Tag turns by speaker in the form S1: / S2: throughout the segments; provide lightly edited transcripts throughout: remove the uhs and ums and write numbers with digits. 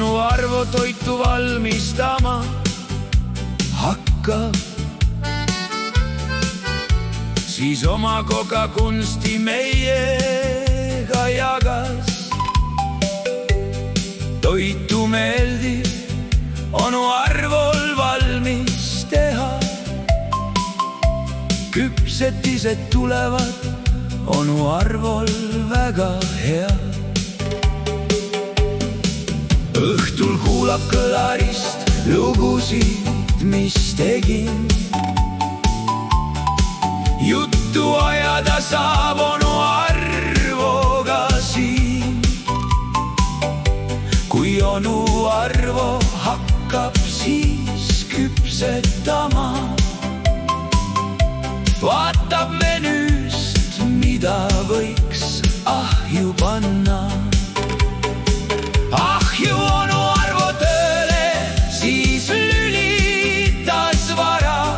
S1: onu Arvo toitu valmistama hakkab, siis oma kokakunsti meiega jagas. Toitu meeldib onu Arvol valmis teha, küpsetised tulevad onu Arvol väga hea. Õhtul kuulab kõlarist lugusid, mis tegin. Juttu ajada saab onu Arvoga siin. Kui onu Arvo hakkab siis küpsetama, vaatab menüüst, mida võiks ahju panna. Ahju onu Arvo tööle siis lülitas vara.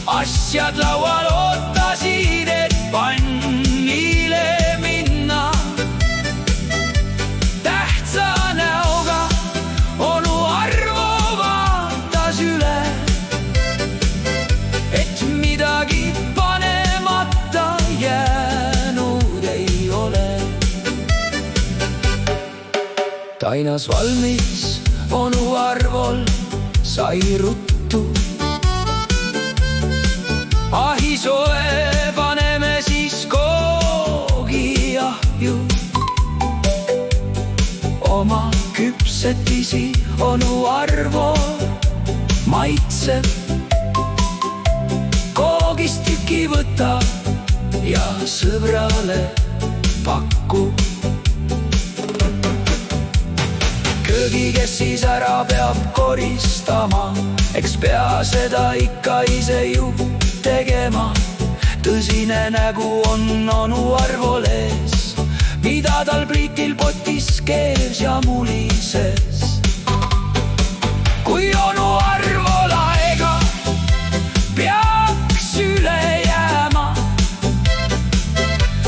S1: Asjad laual ootasid, et pannile minna. Tähtsa näoga onu Arvo vaatas üle, et midagi panemata jäänud ei ole. Tainas valmis onu Arvol sai ruttu. Ahisoe paneme siis koogi ahju. Oma küpsetisi onu Arvo maitseb. Koogist tüki võtab ja sõbrale pakub. Köögi, kes siis ära peab koristama, eks pea seda ikka ise ju tegema. Tõsine nägu on onu Arvol ees, mida tal pliitil potis kees ja mulises. Kui onu Arvol aega peaks üle jääma,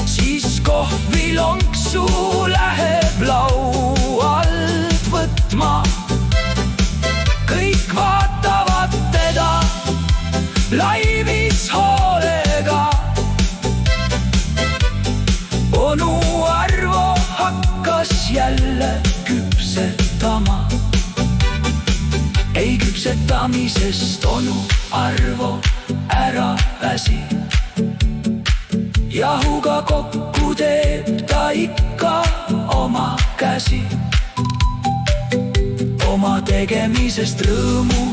S1: siis kohvilonksu läheb laualt võtma. Kõik vaatavad teda laivis hoolega. Onu Arvo hakkas jälle küpsetama. Ei küpsetamisest onu Arvo ära väsi. Jahuga kokku teeb ta ikka oma käsi. Oma tegemisest rõõmu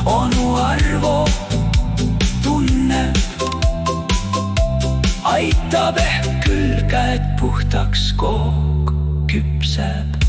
S1: onu Arvo tunneb. Aitab ehk küll, käed puhtaks kook küpseb.